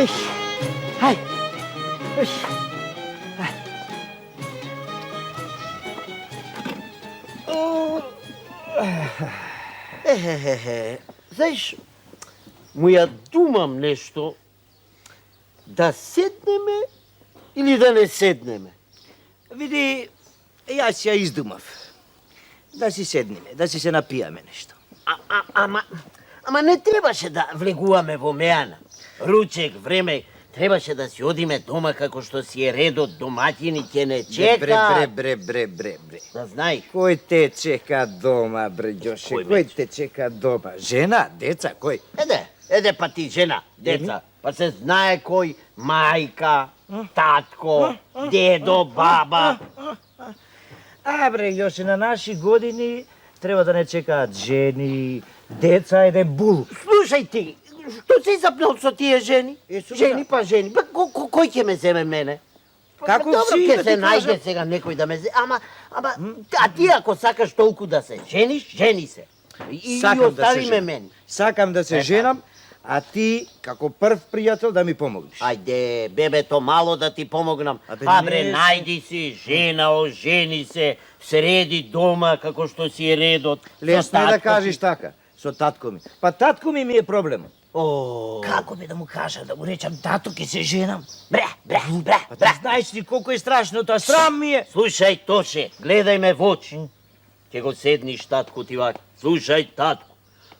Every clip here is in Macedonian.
Еј, хај. Еј. Знаеш, му ја думам нешто, да седнеме или да не седнеме? Види, јас ја издумав. Да си седнеме, да си се напијаме нешто. Ама не требаше да влегуваме во мејана. Ручек, време, требаше да си одиме дома како што си е редот, домаќини ќе не чека. Бре. Да знај. Кој те чека дома, бре, Ѓоше? Кој те чека дома? Жена, деца, кој? Еде па ти, жена, деца. Па се знае кој, мајка, татко, дедо, баба. Бре, Ѓоше, на наши години треба да не чекаат жени, деца, еден бул. Слушај ти, што си запнал со тие жени? Жени па жени. Па кој ќе ме земе мене? Како добро, си, ќе да се ти најде кажам? сега некој да ме земе. Ама, а ти ако сакаш толку да се жениш, жени се. И остави ме мене. Сакам да се женам, а ти, како прв пријател, да ми помогнеш. Ајде, бебето мало да ти помогнам. Абе, Па бре, не, најди си жена, ожени се, среди дома како што си е редот. Лесно е да татко кажеш ти. така, со татко ми. Па татко ми е проблемот. О, Како би да му кажам, да му речам, тато, ќе се женам? бре. Па ти знаеш ли колку е страшно тоа, срам ми е. Слушај, Тоше, гледај ме во очи. Ќе го седниш татко ти вака. Слушај, татко,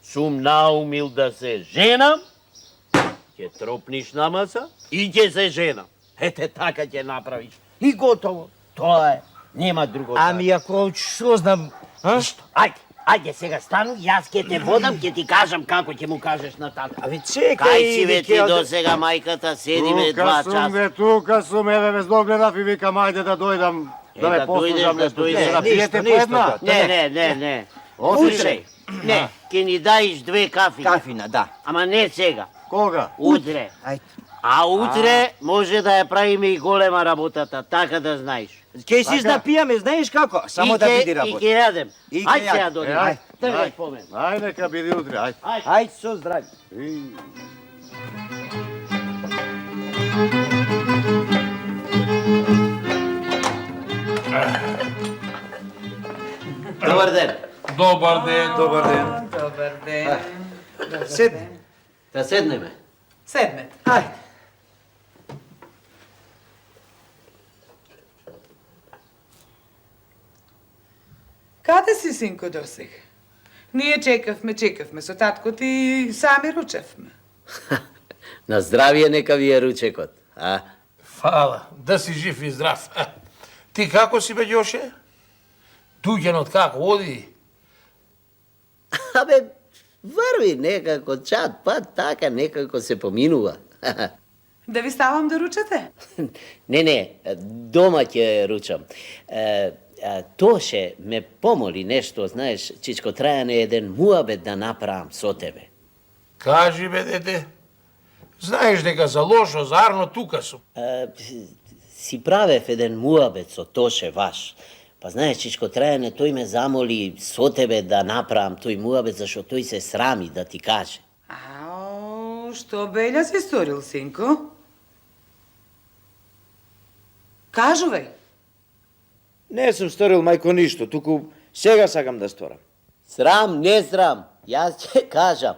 сум наумил да се женам, ќе тропниш на маса и ќе се женам. Ете така ќе направиш. И готово. Тоа е. Нема друго. Ами ако што знам, Ајде сега стану, јас ќе те водам, ќе ти кажам како ќе му кажеш на татко. Абе чекај, Кај си бе ти Викел, до сега мајката, седиме 2 часа. Тука сум, еве без догледав и викам, ајде да дојдам, да ме да послушам дојдеш, нешто. да Ќе дојдеш. се напиете по Ништо, една? ништо. Не. Утре. Не, ќе ни даиш 2 кафи. Кафина, да. Ама не сега. Кога? Утре. Ајде. А утре може да ја правиме и голема работата, така да знаеш. Ќе си напијаме, знаеш како? Само да биде И работа. ќе јадем. И ќе Ајде сега јадем. дојдем. Ајде. Тргај по мене. Ајде, нека биде утре, ајде. Ајде со здравје. Добар ден. Добар ден. Добар ден. Добар ден. Седни. Да седнеме. Седнете. Ајде. Каде си, синко, досега? Ние чекавме со татко ти и сами ручевме. На здравје нека ви е ручекот. Фала, да си жив и здрав. Ти како си бе, Ѓоше? Дуѓанот како оди? Абе, врви некако чат, па така некако се поминува. Да ви ставам да ручате? Не, дома ќе ручам. Тоше ме помоли нешто, знаеш, Чичко, Трајане еден муабет да направам со тебе. Кажи бе, дете. Знаеш дека за лошо, за арно тука сум. Си правев еден муабет со Тоше ваш. Па знаеш, Чичко, Трајане, тој ме замоли со тебе да направам тој муабет, зашто тој се срами да ти каже. Ау, што белја си сторил, синко? Кажувај. Не сум сторил, мајко, ништо, туку сега сакам да сторам. Срам, не срам, јас ќе кажам.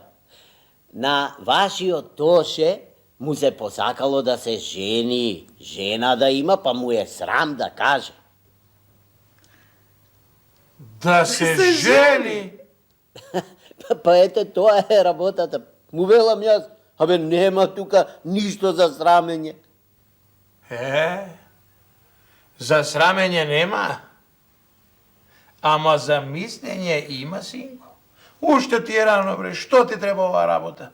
На вашиот Тоше му се посакало да се жени, жена да има, па му е срам да каже. Да се жени. Па ете, тоа е работата. Му велам јас, абе нема тука ништо за срамење. За срамење нема. Ама за мислење има, синко. Уште ти е рано, бре, што ти треба оваа работа?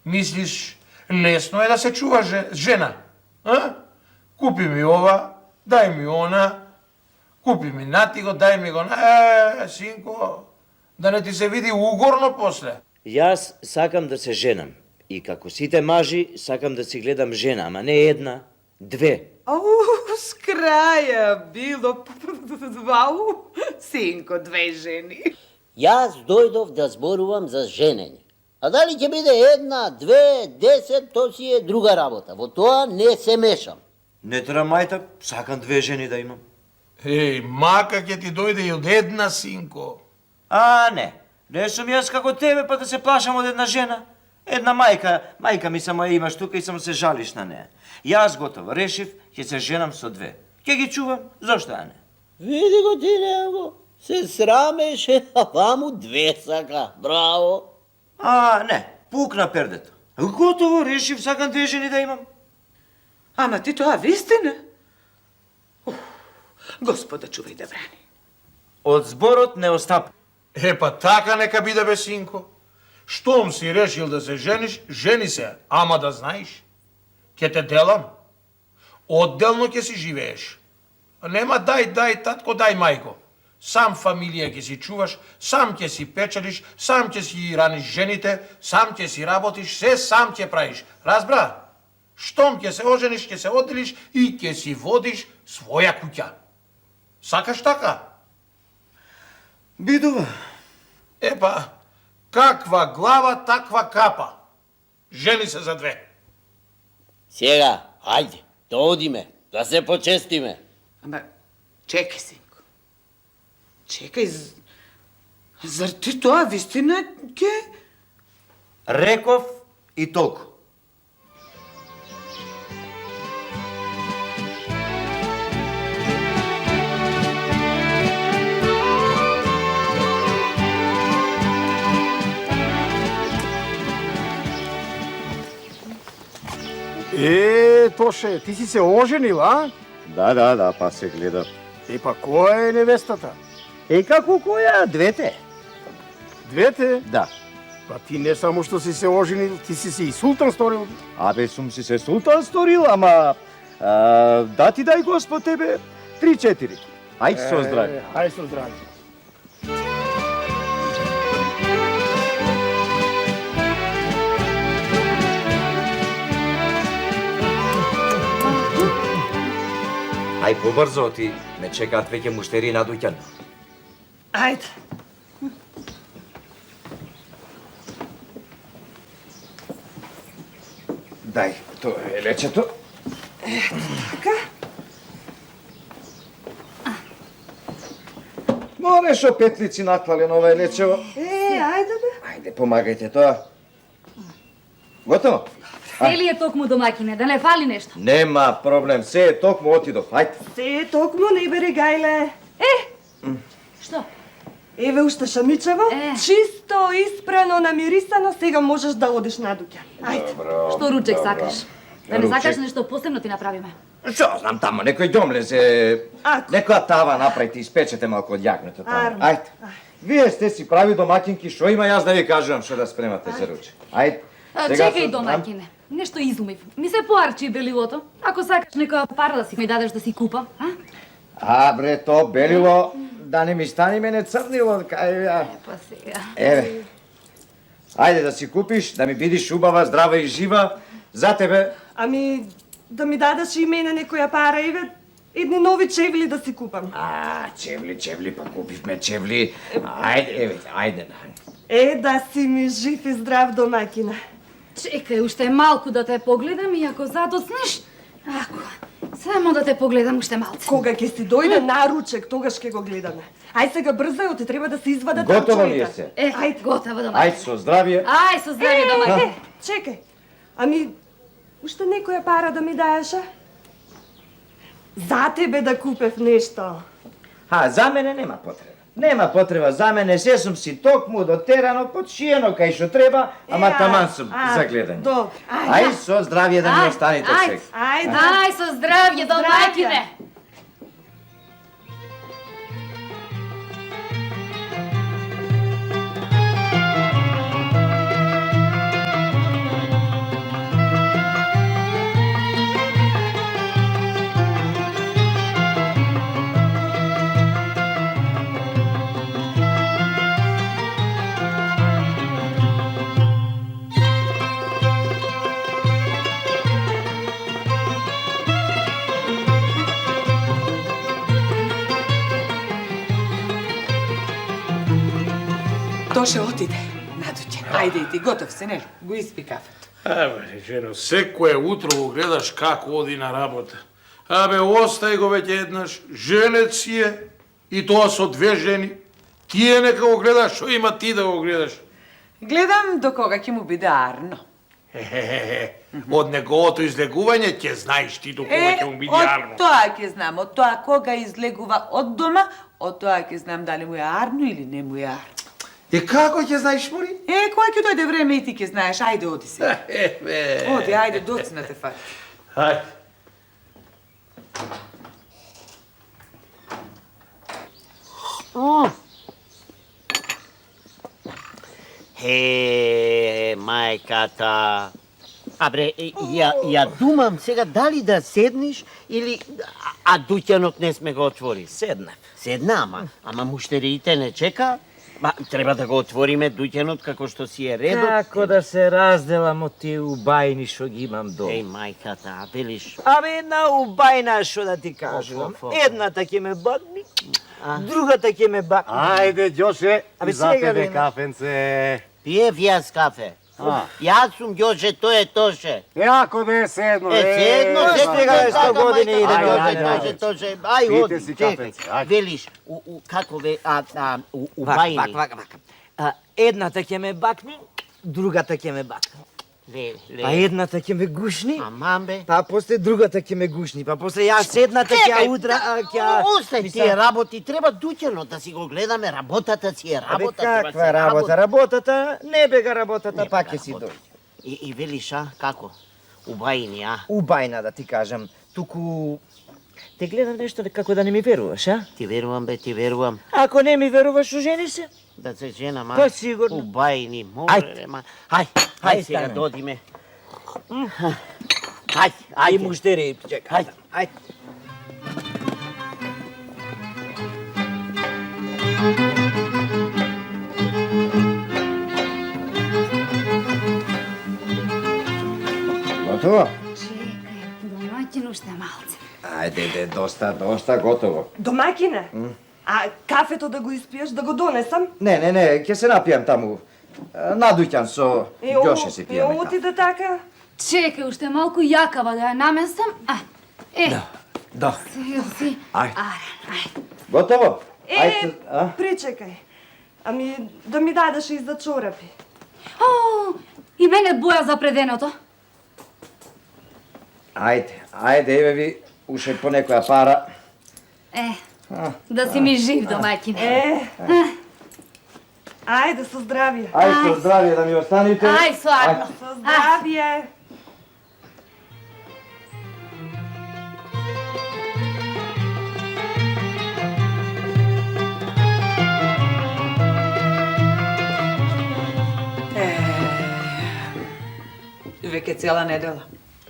Мислиш, лесно е да се чува жена, а? Купи ми ова, дај ми она, купи ми натиго, дај ми го на... синко, да не ти се види угорно после. Јас сакам да се женам. И како сите мажи, сакам да си гледам жена, ама не една, 2. Ау, с краја било... Вау, синко, 2 жени. Јас дојдов да зборувам за женење. А дали ќе биде 1, 2, 10, то си е друга работа. Во тоа не се мешам. Не треба мајта, сакам 2 жени да имам. Еј, мака ќе ти дојде и од една, синко. А, не сум јас како тебе, па да се плашам од една жена. Една мајка ми само ја имаш тука и само се жалиш на неа. Јас готово решив, ќе се женам со 2. Ќе ги чувам, зошто а не? Види го ти него. Се срамеше, а ваму 2 сака. Браво. А, не, пукна пердето. Готово, решив, сакам 2 жени да имам. Ама ти тоа вистина? Господа, чувај да брани. Од зборот не остап. Па така нека биде бе, синко. Штом си решил да се жениш, жени се, ама да знаеш. Ке те делам. Одделно ќе си живееш. Нема дај, татко, дај, мајко. Сам фамилија ќе си чуваш, сам ќе си печелиш, сам ќе си раниш жените, сам ќе си работиш, се сам ќе правиш. Разбра? Штом ќе се ожениш, ќе се одделиш и ќе си водиш своја куќа. Сакаш така? Бидува. Епа, каква глава, таква капа. Жени се за 2. Сега, ајде, да одиме, да се почестиме. Ама, чекај, синко. Чекај, зар ти тоа вистина ќе... Реков и толку. Тоше, ти си се оженил, а? Да, па се гледа. Па која е невестата? Како која? 2? 2? Да. Па ти не само што си се оженил, ти си се и султан сторил. Абе, сум си се султан сторил, ама... да ти дај Господ тебе 3-4. Ајде со здравје. Ајде со здравје. Ај побрзо, ти ме чекаат веќе муштери на дуќан. Ајде. Дај, тоа е лечето. Така? Море шо петлици наклален ова е лечево. Ајде бе. Ајде, помагајте тоа. Готово? Сели е токму домакине, да не фали нешто. Нема проблем, се е токму отидов. Ајде. Се е токму, не бери гајле. Што? Еве уште шамичево, чисто, испрано, намирисано, сега можеш да одиш на дуќан. Ајде. Што ручек сакаш? Да не Ручек. сакаш нешто посебно ти направиме? Што знам тамо, некој дом лезе. Ако. Некоја тава направите, испечете малку од јагнето тамо. Арно. Ајде. Вие сте си прави домакинки, што има јас да ви кажувам што да спремате за ручек. Ајде. Сега Чекај, со- домакине. Нешто изумив. Ми се поарчи белилото. Ако сакаш некоја пара да си ми дадеш да си купам, а? А, бре, то белило, да не ми стане мене црнило, кај ја. Па сега. Еве. Ајде да си купиш, да ми бидиш убава, здрава и жива. За тебе. Ами, да ми дадеш и мене некоја пара, еве, едни нови чевли да си купам. А, чевли, па купивме чевли. Ајде, еве, ајде. Да си ми жив и здрав домакина. Чекај уште малку да те погледам и ако задоцнеш, ако само да те погледам уште малце. Кога ќе си дојде на ручек, тогаш ќе го гледаме. Ај сега брзај, ти треба да се извадат Готово рачовите. ли е се? Ајде, готово Ајде домакине. со здравје. Ај, со здравје домакине. Чекај. Ами, уште некоја пара да ми даеш, а? За тебе да купев нешто. А, за мене нема потреба. Нема потреба за мене, се сум си токму дотерано, подшиено кај што треба, ама таман сум за гледање. Добро. Ај со здравје да ми останете сега. Ајде. Ај, со здравје домакине. Тоше отиде на дуќан. Ајде и ти, готов си, нели? Го испи кафето. Абе, жено, секое утро го гледаш како оди на работа. Абе, остај го веќе еднаш, женец си е, и тоа со две жени. Тие нека го гледаш, што има ти да го гледаш? Гледам до кога ќе му биде арно. Од неговото излегување ќе знаеш ти до кога ќе му биде арно. Од тоа ќе знам, од тоа кога излегува од дома, од тоа ќе знам дали му е арно или не му е арно. Како ќе знаеш, Мори? Кога ќе дојде време и ти ќе знаеш, ајде оди си. Оди, ајде, доцна те фати. Ајде. Мајката. Абре, ја думам сега дали да седнеш или... А дуќанот не сме го отвори. Седна, ама муштериите не чека. Треба да го отвориме дуќанот како што си е редот. Како да се разделам од тие убајни што ги имам дома? Мајката, а велиш... Абе, една убајна што да ти кажувам. Едната ќе ме бакни, другата ќе ме бакни. Ајде, Ѓоше, Абе, за сега тебе бе, кафенце. Пиев јас кафе. Јас сум Ѓоше, тој е Тоше. Јако да е седно, Седно, сега е 100 години и да Ајде, Тоше. Ај, Пите оди, си чекај. кафенце, ајде. Велиш, како ве, убајни. Вака. Едната ќе ме бакни, другата ќе ме бакни. Па едната ќе ме гушни, Амамбе. па после другата ќе ме гушни, па после јас едната ќе ја удра, Остај тие работи, треба дуќанот да си го гледаме, работата си е Абе, работа. треба каква се работа? Работата, не бега работата, Не пак бега ќе си работа. дојде. И велиш, како? Убајни, Убајна да ти кажам, туку те гледам нешто како да не ми веруваш, а? Ти верувам, бе, ти верувам. Ако не ми веруваш, ожени се. Да се женам, Па сигурно. Убајни, Ајде. море, Ај сега стане. додиме. И Ајде. муштери, чекај. Ајде. Готово? Чекај, домаќин уште малце. Ајде, доста, готово. Домакине, а кафето да го испиеш, да го донесам? Не, ќе се напијам таму. На дуќан со Ѓоше си пиеме оти да така? Чекај уште малку јакава да ја наместам. Да. Сега си. Ајде. Ајде. Готово? Причекај. Ами, да ми дадеш и за чорапи. О, и мене боја за преденото. Ајде, еве ви уште по некоја пара. Да си ми жив, домаќин. Ајде, со здравје. Ајде, со здравје да ми останите. Ај, сварно. Со здравје. Веќе цела недела.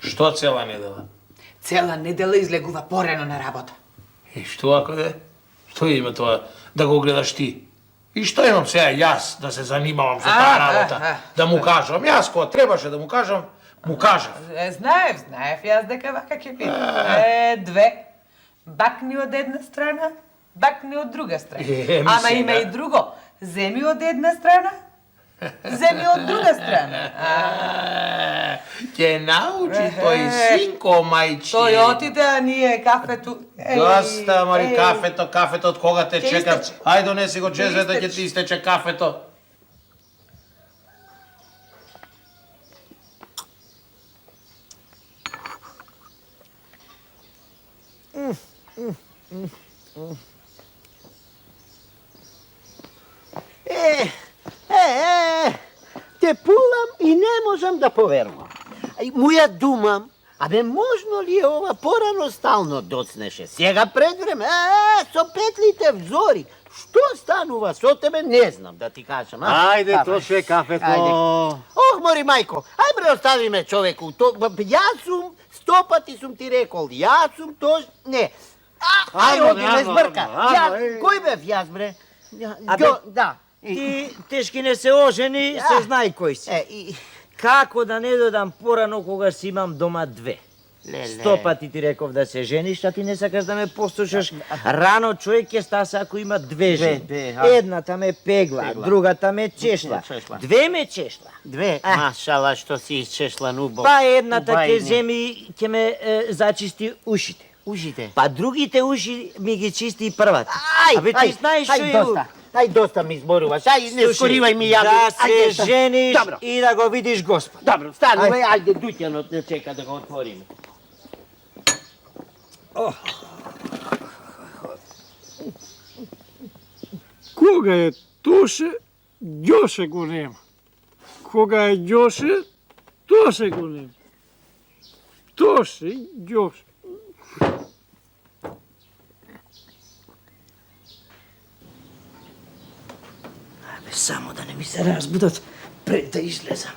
Што цела недела? Цела недела излегува порано на работа. И што ако де? Што има тоа да го гледаш ти? И што имам сега јас да се занимавам со таа работа? Да му кажам, јас кога требаше да му кажам, му кажав. Знаев јас дека вака ќе биде. Две. Бакни од една страна, бакни од друга страна. Ама има и друго. Земи од една страна, земи од друга страна. Ќе научи тој синко мајче. Тој отиде, а ние кафето... Доста, Мари, кафето од кога те Ќе чекам. истече. Ајде донеси го джезет да ќе истече. ти истече кафето. Те пулам и не можам да поверувам. Му ја думам, абе можно ли е ова порано стално доцнеше? Сега пред време, со петлите взори. Што станува со тебе, не знам да ти кажам. Ајде, Тоше, кафето. Ох, мори мајко, ај бре остави ме човеку. Јас сум, 100 пати сум ти рекол, јас сум то... Не. Ај, оди, ме збрка. Кој бев јас, бре? Да. Ти тешки не се ожени, се знај кој си. Како да не додам порано кога си имам дома две? Леле. 100 пати ти реков да се жениш, а ти не сакаш да ме послушаш. Рано човек ќе стаса ако има две жени. Едната ме пегла, другата ме чешла. Две ме чешла. Две, машала, што си изчешла нубо. Па едната ќе земи, ќе ме зачисти ушите. Ушите. Па другите уши ми ги чисти првата. Абе ти знаеш што ај, е... доста. Ај, доста ми изборуваш. Ај, не скоривај ми ја. Да се жениш и да го видиш Господ. Добро, станувай, ајде, дуќанот не чека да го отвориме. Кога е Тоше, Ѓоше го нема. Кога е Ѓоше, Тоше го нема. Тоше и Ѓоше. Само да не ми се разбудат пред да излезам.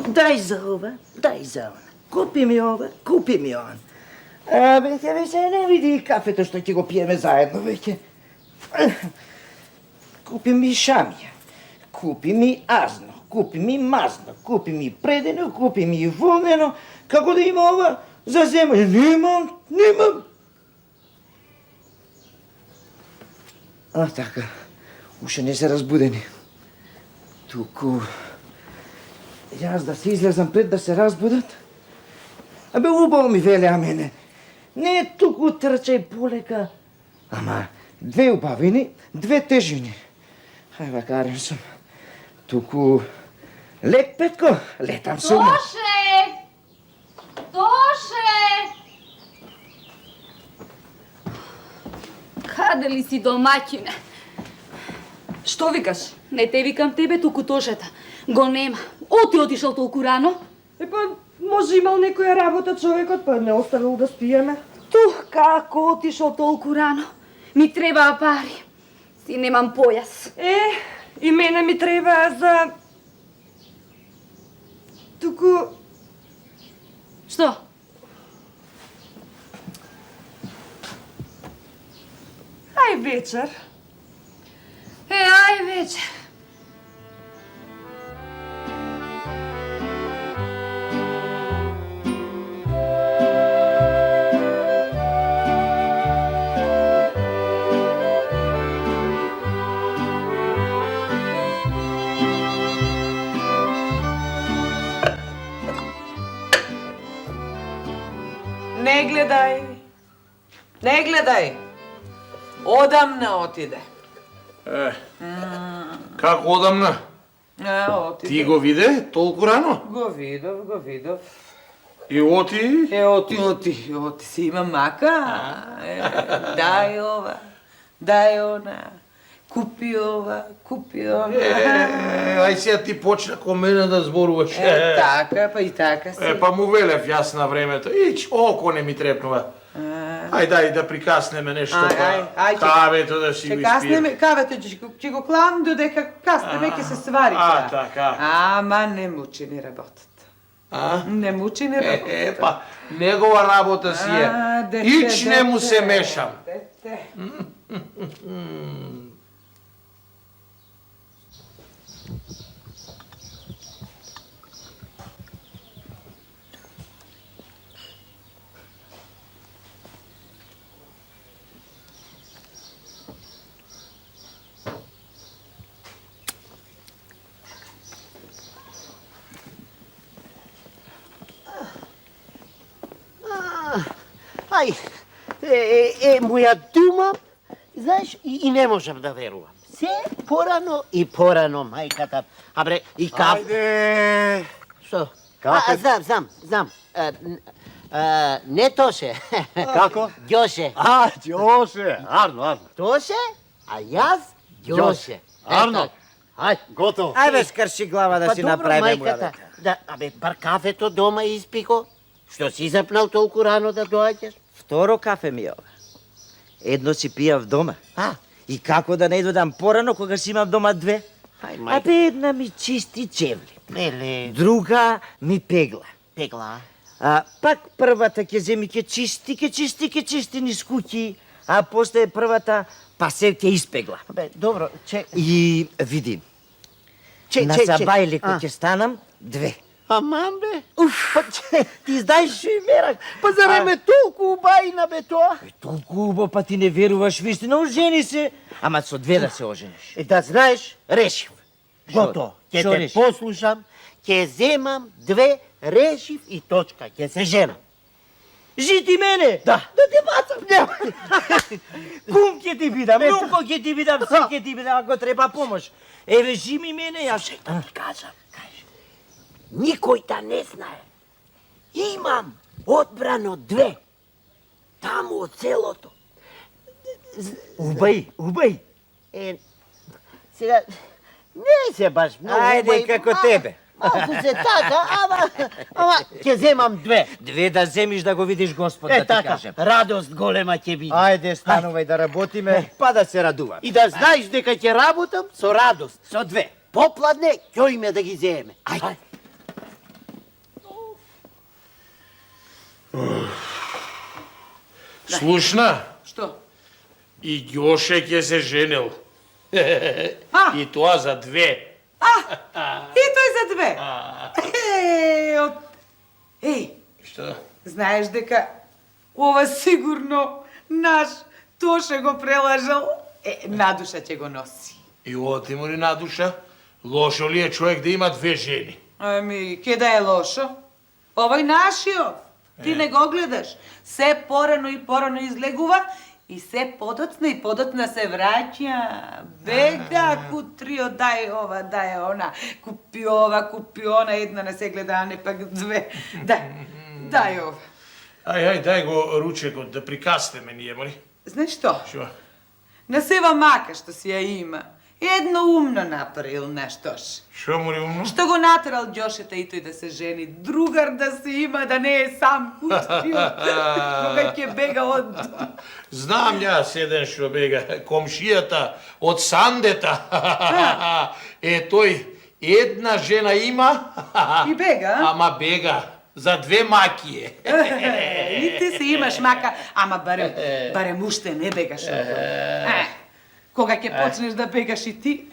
Дай за ова, дай за она. Купи ми ова, купи ми он. Абе, ќе веќе не види кафето што ќе го пиеме заедно веќе. Купи ми шамија, купи ми азно, купи ми мазно, купи ми предено, купи ми волнено. Како да има ова за земје? Немам. А, така. Уште не се разбудени. Туку... Јас да се излезам пред да се разбудат? Абе, убаво ми велеа мене. Не туку трчај полека. Ама, две убавини, две тежини. Хај вакарен сум. Туку... Лек, Петко, летам сум. Тоше! Тоше! Каде ли си, домаќине? Што викаш? Не те викам тебе, туку Тошета. Го нема. Оти отишол толку рано. Па, може имал некоја работа човекот, па не оставил да спиеме. Како отишол толку рано? Ми требаа пари. Си немам појас. И мене ми треба за... Туку... Што? Ај вечер. Ај вечер. Не гледај. Одамна отиде. Како одамна? Отиде. Ти го виде толку рано? Го видов. И оти? Оти си има мака. Дај ова, дај она. Купи ова, купи она. Ај сега ти почна ко мене да зборуваш. Така, па и така си. Па му велев јас на времето. Ич, око не ми трепнува. Ај дај да прикаснеме нешто. Ај, кавето да си го испиеме. Каснеме, кавето ќе го клам додека каснеме ќе се свари. Така. Ама не мучи ни работата. Не мучи ни работата. Па, негова работа си е. Ич не му се мешам. Ај, моја дума, знаеш, и не можам да верувам. Се порано и порано, мајката. Абре, и кафе. Ајде! Што? Кафе? Знам. Не Тоше. Како? Ѓоше. Ѓоше! Арно. Тоше, а јас Ѓоше. Арно. Ај, Готово. Ајде, скрши глава да си направиме мајката. Да, бар кафето дома испико. Што си запнал толку рано да доаѓаш? Второ кафе ми е ова. Едно си пијав дома. И како да не дојдам порано кога си имам дома две? Ај, мајка. Абе, една ми чисти чевли. Меле. Друга ми пегла. Пегла. Пак првата ќе земи ќе чисти низ куќи, а после првата па се ќе испегла. Бе, добро, И види, на сабајлико ќе станам две. Аман бе? Па, ти знаеш што и мерак? Па зарем ме толку убајна бе тоа? Толку убаво, па ти не веруваш вистина, ожени се. Ама со две да се ожениш. И да знаеш, решив. Што? Гото, ќе Што те решив? послушам, ќе земам 2, решив и точка, ќе се женам. Жити мене! Да. Да те бацам, нема. Кум ќе ти бидам, нуко ќе ти бидам, се ќе ти бидам, ако треба помош. Еве, жими мене, јас... Ще да ти кажам, никој да не знае. Имам одбрано 2. Таму од селото. Убај, убај. Сега, не се баш многу. Ајде, како тебе. Малку се така, ама ќе земам 2. Две да земиш да го видиш Господ, да ти Така, кажем. радост голема ќе биде. Ајде, станувај да работиме, па да се радуваме. И да знаеш дека ќе работам со радост. Со 2. Попладне ќе име да ги земеме. Ајде. Слушна? Што? И Ѓоше ќе се женил. И тоа за 2. И тој за 2. Еј, Што? знаеш дека ова сигурно наш Тоше го прелажал. Надуша ќе го носи. И ова ти му ни на душа? Лошо ли е човек да има 2 жени? Ами, ке да е лошо? Овој нашиот. Ти не го гледаш. Се порано и порано излегува и се подоцна и подоцна се враќа. Бега, кутрио, дај ова, дај она. Купи ова, купи она, една не се гледа, а не пак 2. Дај ова. Дај го ручекот да прикастеме ние, моли. Знаеш што? Што? На сева мака што си ја има. Едно умно направил нештош. Што му ли умно? Што го натерал Ѓошета и тој да се жени, другар да се има, да не е сам кучкиот, кога ќе бега од... Знам јас еден што бега, комшијата од Сандета. Тој една жена има. И бега? Ама бега. За 2 маки е. И ти си имаш мака, ама барем уште не бегаш од тоа. Кога ќе почнеш да бегаш и ти?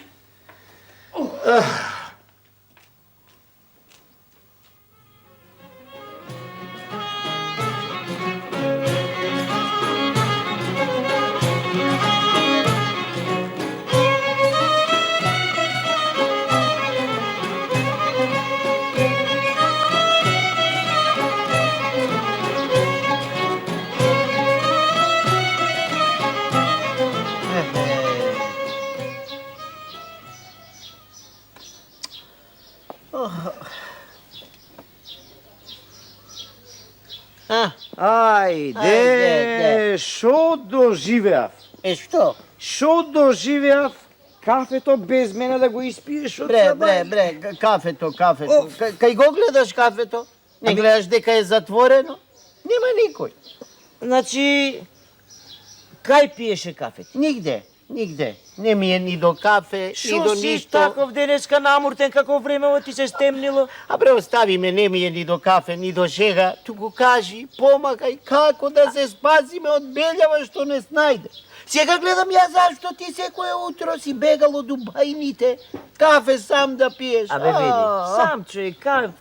Ајде, шо доживеав? Што? Шо доживеав? Кафето без мене да го испиеш од Бре, кафето. Кај го гледаш кафето? Не гледаш дека е затворено? Нема никој. Значи, кај пиеше кафето? Нигде. Не ми е ни до кафе, ни Шо до си ништо. таков денеска намуртен, како времево ти се стемнило? А бре, остави ме, не ми е ни до кафе, ни до шега. Туку кажи, помагај како да се спасиме од белјава што не снајде. Сега гледам ја зашто ти секое утро си бегал од убајните. Кафе сам да пиеш. Абе, види, сам човек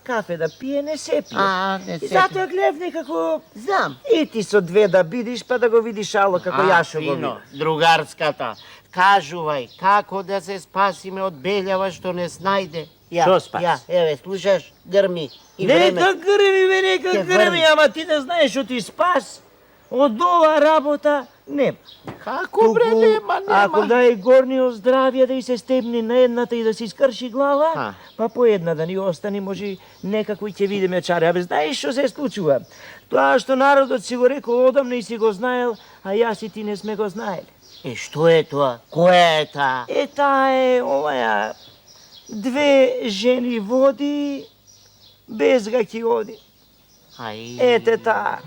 кафе да пие, не се пие. Не се И затоа гледав некако... Знам. И ти со 2 да бидиш, па да го видиш ало како јас што го фино, видам. другарската. Кажувај, како да се спасиме од белјава што не снајде. Што спаси? Еве, слушаш, грми. И Нека грми, бе, нека Ќе грми, врни. ама ти не знаеш што ти спас. Од ова работа нема. Како бре, нема. Ако да е горниот здравје да и се стебни на едната и да се искрши глава, па по една да ни остани, може некако и ќе видиме чаре. Абе, знаеш што се случува? Тоа што народот си го рекол одамна и си го знаел, а јас и ти не сме го знаели. Што е тоа? Која е таа? Таа е оваја 2 жени води, без га ќе оди. Ај. Ете таа.